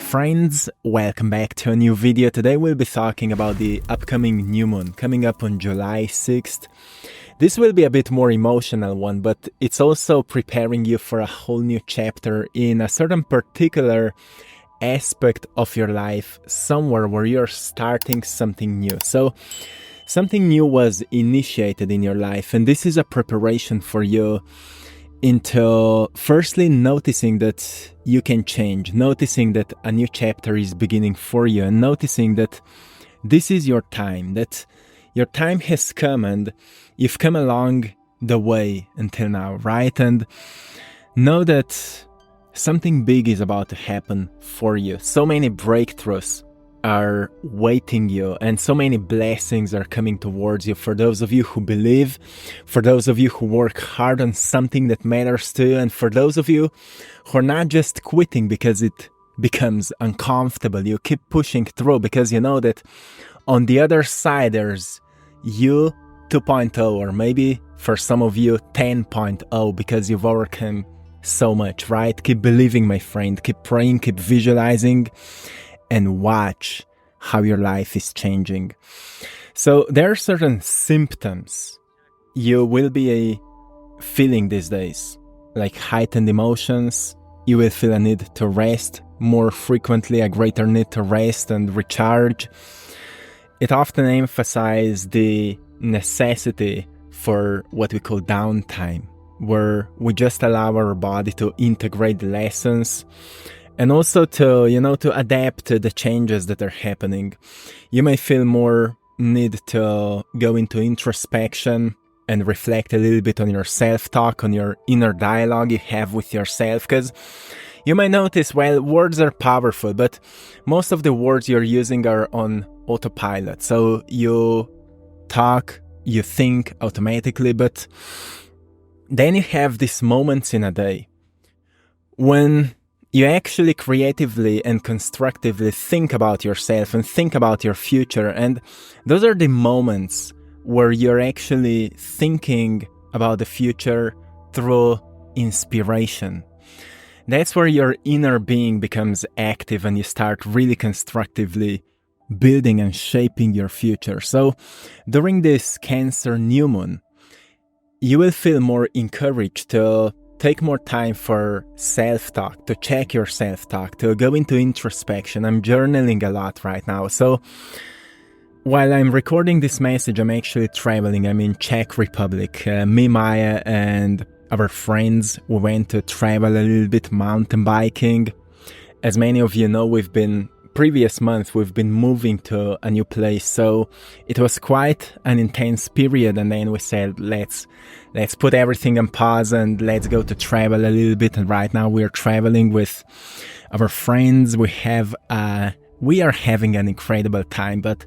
friends, welcome back to a new video. Today we'll be talking about the upcoming new moon coming up on July 6th. This will be a bit more emotional one, but it's also preparing you for a whole new chapter in a certain particular aspect of your life, somewhere where you're starting something new. So something new was initiated in your life, and this is a preparation for you into firstly noticing that you can change, noticing that a new chapter is beginning for you, and noticing that this is your time, that your time has come and you've come along the way until now, right? And know that something big is about to happen for you. So many breakthroughs are waiting you, and so many blessings are coming towards you for those of you who believe, for those of you who work hard on something that matters to you, and for those of you who are not just quitting because it becomes uncomfortable. You keep pushing through because you know that on the other side there's you 2.0, or maybe for some of you 10.0, because you've overcome so much, right? Keep believing, my friend, keep praying, keep visualizing, and watch how your life is changing. So there are certain symptoms you will be feeling these days, like heightened emotions. You will feel a need to rest more frequently, a greater need to rest and recharge. It often emphasizes the necessity for what we call downtime, where we just allow our body to integrate the lessons and also to adapt to the changes that are happening. You may feel more need to go into introspection and reflect a little bit on your self-talk, on your inner dialogue you have with yourself, because you may notice, well, words are powerful, but most of the words you're using are on autopilot. So you talk, you think automatically, but then you have these moments in a day when you actually creatively and constructively think about yourself and think about your future. And those are the moments where you're actually thinking about the future through inspiration. That's where your inner being becomes active and you start really constructively building and shaping your future. So during this Cancer new moon, you will feel more encouraged to take more time for self-talk, to check your self-talk, to go into introspection. I'm journaling a lot right now. So while I'm recording this message, I'm actually traveling. I'm in Czech Republic. Me, Maya, and our friends, we went to travel a little bit mountain biking. As many of you know, previous month we've been moving to a new place, so it was quite an intense period, and then we said let's put everything on pause and let's go to travel a little bit. And right now we're traveling with our friends. We are having an incredible time, but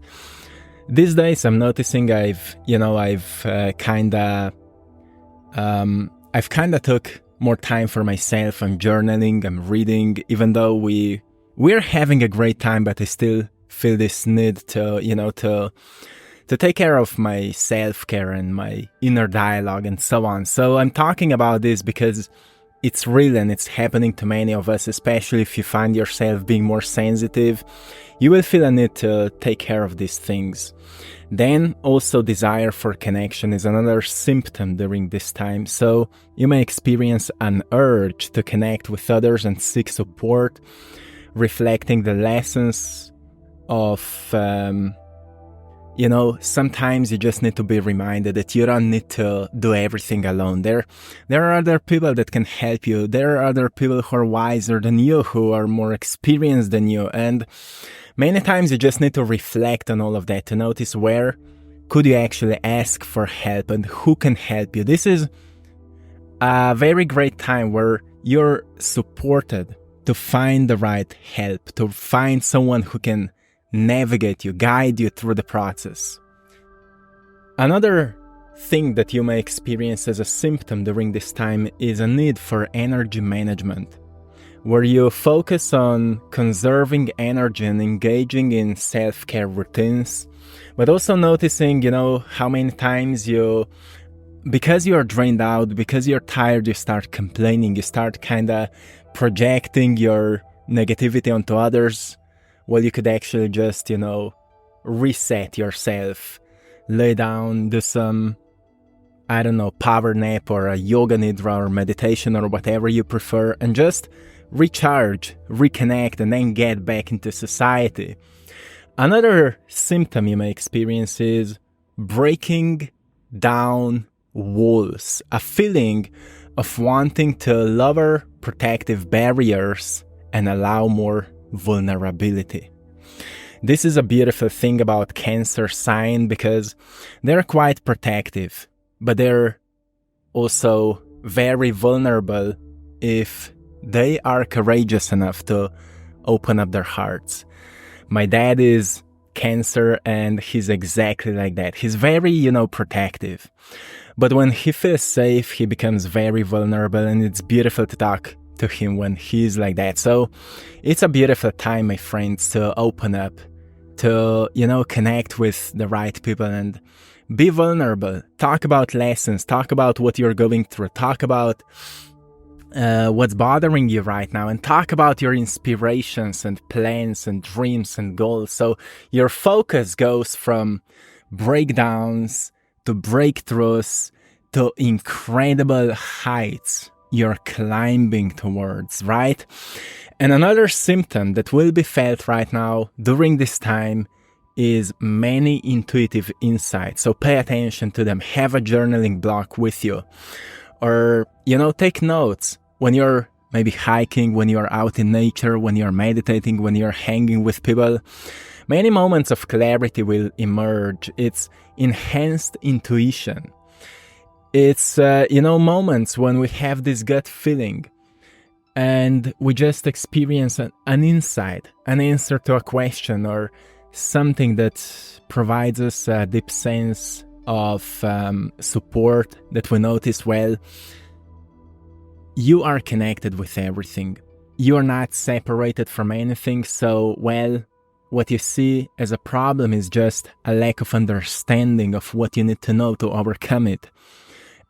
these days I'm noticing I've kind of took more time for myself. I'm journaling, I'm reading, even though we're having a great time, but I still feel this need to take care of my self-care and my inner dialogue and so on. So I'm talking about this because it's real and it's happening to many of us, especially if you find yourself being more sensitive. You will feel a need to take care of these things. Then also desire for connection is another symptom during this time. So you may experience an urge to connect with others and seek support, reflecting the lessons of, sometimes you just need to be reminded that you don't need to do everything alone. There are other people that can help you. There are other people who are wiser than you, who are more experienced than you. And many times you just need to reflect on all of that to notice where could you actually ask for help and who can help you. This is a very great time where you're supported to find the right help, to find someone who can navigate you, guide you through the process. Another thing that you may experience as a symptom during this time is a need for energy management, where you focus on conserving energy and engaging in self-care routines, but also noticing, how many times because you are drained out, because you're tired, you start complaining, you start kind of projecting your negativity onto others, well, you could actually just, reset yourself, lay down, do some, I don't know, power nap or a yoga nidra or meditation or whatever you prefer, and just recharge, reconnect, and then get back into society. Another symptom you may experience is breaking down walls, a feeling of wanting to lower protective barriers and allow more vulnerability. This is a beautiful thing about Cancer sign because they're quite protective, but they're also very vulnerable if they are courageous enough to open up their hearts. My dad is Cancer and he's exactly like that. He's very, protective. But when he feels safe, he becomes very vulnerable, and it's beautiful to talk to him when he's like that. So it's a beautiful time, my friends, to open up, to, connect with the right people and be vulnerable. Talk about lessons, talk about what you're going through, talk about what's bothering you right now, and talk about your inspirations and plans and dreams and goals. So your focus goes from breakdowns to breakthroughs to incredible heights you're climbing towards, right? And another symptom that will be felt right now during this time is many intuitive insights. So pay attention to them. Have a journaling block with you. Or, take notes when you're maybe hiking, when you're out in nature, when you're meditating, when you're hanging with people. Many moments of clarity will emerge. It's enhanced intuition. It's, moments when we have this gut feeling and we just experience an insight, an answer to a question, or something that provides us a deep sense of support that we notice, well, you are connected with everything. You are not separated from anything. So, well, what you see as a problem is just a lack of understanding of what you need to know to overcome it.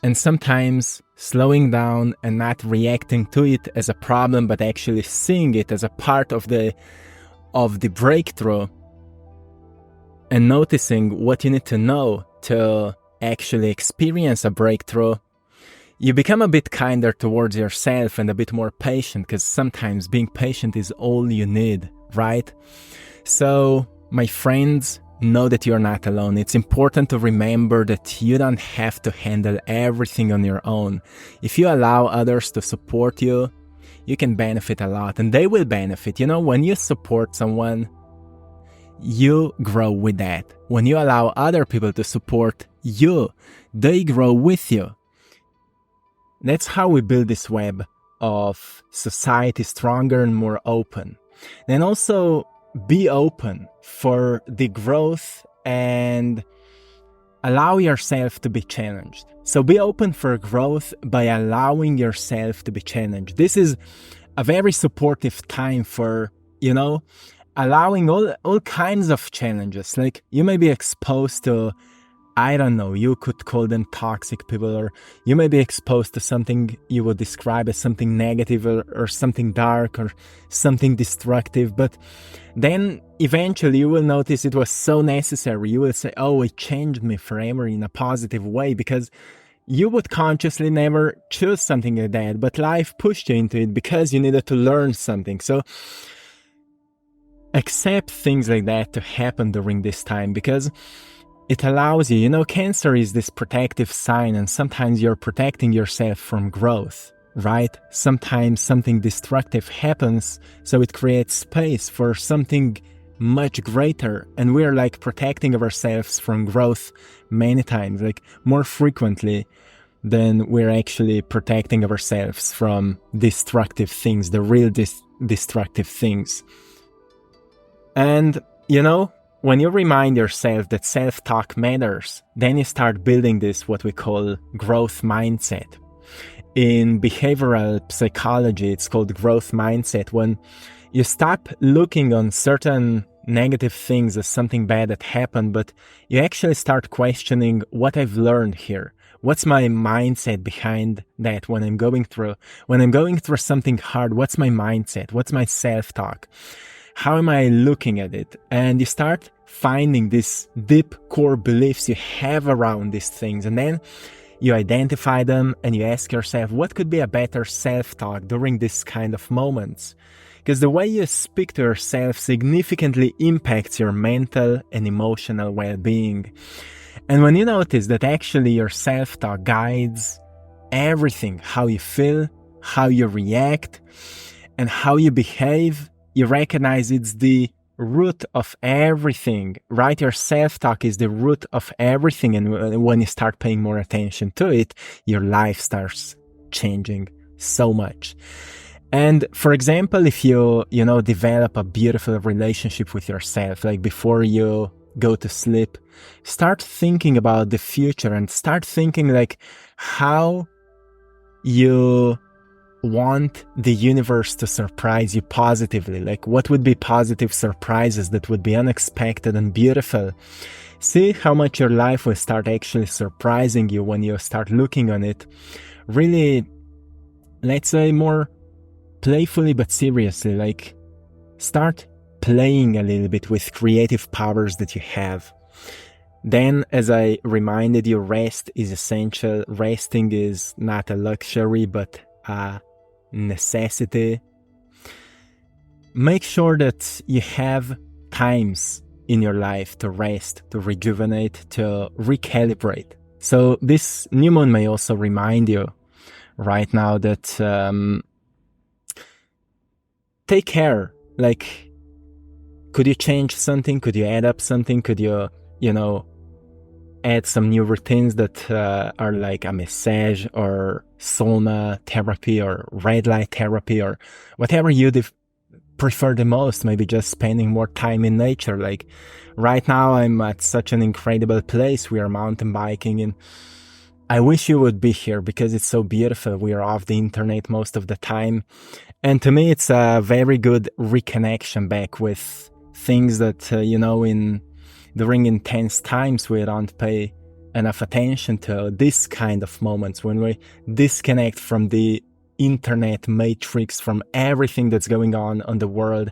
And sometimes slowing down and not reacting to it as a problem, but actually seeing it as a part of the breakthrough and noticing what you need to know to actually experience a breakthrough, you become a bit kinder towards yourself and a bit more patient, because sometimes being patient is all you need, right? So, my friends, know that you're not alone. It's important to remember that you don't have to handle everything on your own. If you allow others to support you, you can benefit a lot, and they will benefit. When you support someone, you grow with that. When you allow other people to support you, they grow with you. That's how we build this web of society stronger and more open. Then also be open for the growth and allow yourself to be challenged. So be open for growth by allowing yourself to be challenged. This is a very supportive time for, allowing all kinds of challenges. Like, you may be exposed to, I don't know, you could call them toxic people, or you may be exposed to something you would describe as something negative or something dark or something destructive. But then eventually you will notice it was so necessary. You will say, oh, it changed me forever in a positive way, because you would consciously never choose something like that, but life pushed you into it because you needed to learn something. So accept things like that to happen during this time, because it allows you, Cancer is this protective sign, and sometimes you're protecting yourself from growth, right? Sometimes something destructive happens, so it creates space for something much greater, and we're like protecting ourselves from growth many times, like more frequently than we're actually protecting ourselves from destructive things, the real destructive things. And, when you remind yourself that self-talk matters, then you start building this, what we call growth mindset. In behavioral psychology, it's called growth mindset. When you stop looking on certain negative things as something bad that happened, but you actually start questioning what I've learned here. What's my mindset behind that when I'm going through something hard? What's my mindset? What's my self-talk? How am I looking at it? And you start finding these deep core beliefs you have around these things. And then you identify them and you ask yourself, what could be a better self-talk during this kind of moments? Because the way you speak to yourself significantly impacts your mental and emotional well-being. And when you notice that actually your self-talk guides everything, how you feel, how you react, and how you behave, you recognize it's the root of everything, right? Your self-talk is the root of everything. And when you start paying more attention to it, your life starts changing so much. And for example, if you develop a beautiful relationship with yourself, like before you go to sleep, start thinking about the future and start thinking like how you want the universe to surprise you positively. Like what would be positive surprises that would be unexpected and beautiful? See how much your life will start actually surprising you when you start looking on it really, let's say, more playfully but seriously. Like start playing a little bit with creative powers that you have. Then, as I reminded you, rest is essential. Resting is not a luxury but a necessity. Make sure that you have times in your life to rest, to rejuvenate, to recalibrate. So this new moon may also remind you right now that take care. Like, could you change something? Could you add up something? Could you, add some new routines that are like a massage or sauna therapy or red light therapy or whatever you prefer the most? Maybe just spending more time in nature. Like right now I'm at such an incredible place. We are mountain biking and I wish you would be here because it's so beautiful. We are off the internet most of the time. And to me, it's a very good reconnection back with things that, during intense times, we don't pay enough attention to this kind of moments when we disconnect from the internet matrix, from everything that's going on the world.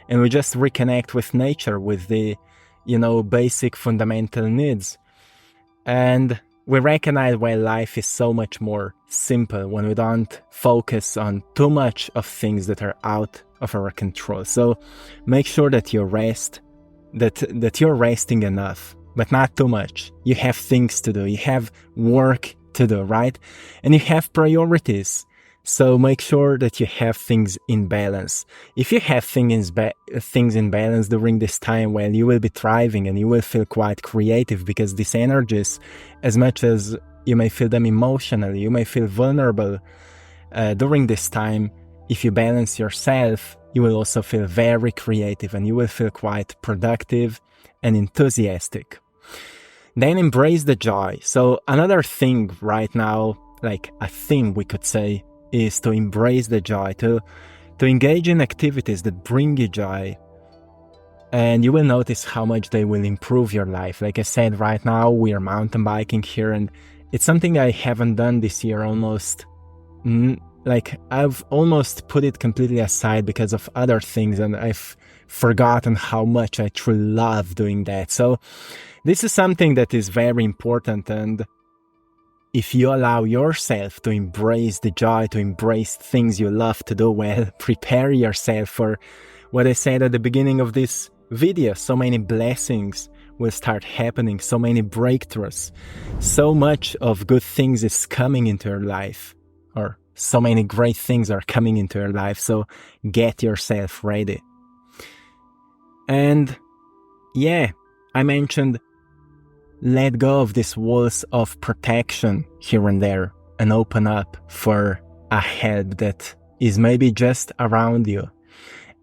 And we just reconnect with nature, with the, basic fundamental needs. And we recognize why life is so much more simple when we don't focus on too much of things that are out of our control. So make sure that you rest, that you're resting enough, but not too much. You have things to do. You have work to do, right? And you have priorities. So make sure that you have things in balance. If you have things in balance during this time, well, you will be thriving and you will feel quite creative because these energies, as much as you may feel them emotionally, you may feel vulnerable during this time. If you balance yourself, you will also feel very creative and you will feel quite productive and enthusiastic. Then embrace the joy. So another thing right now, like a thing we could say, is to embrace the joy, to engage in activities that bring you joy. And you will notice how much they will improve your life. Like I said, right now we are mountain biking here and it's something I haven't done this year almost. Like I've almost put it completely aside because of other things and I've forgotten how much I truly love doing that. So this is something that is very important, and if you allow yourself to embrace the joy, to embrace things you love to do, well, prepare yourself for what I said at the beginning of this video. So many blessings will start happening, so many breakthroughs, so much of good things is coming into your life, or so many great things are coming into your life. So get yourself ready. And yeah, I mentioned let go of these walls of protection here and there and open up for a help that is maybe just around you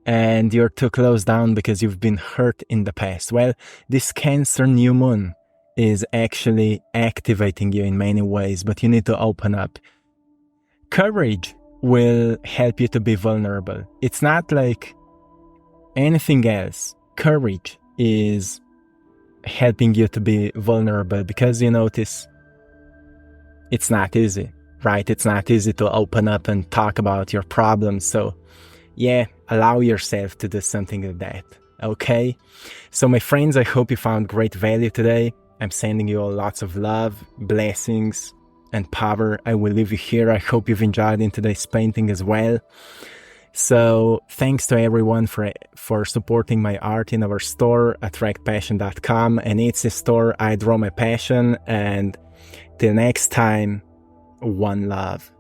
and you're too close down because you've been hurt in the past. Well, this Cancer new moon is actually activating you in many ways, but you need to open up. Courage will help you to be vulnerable. It's not like anything else. Courage is helping you to be vulnerable because you notice it's not easy, right? It's not easy to open up and talk about your problems. So yeah, allow yourself to do something like that, okay? So my friends, I hope you found great value today. I'm sending you all lots of love, blessings, and power. I will leave you here. I hope you've enjoyed in today's painting as well. So thanks to everyone for supporting my art in our store, AttractPassion.com, and it's a store I draw my passion. And till next time, one love.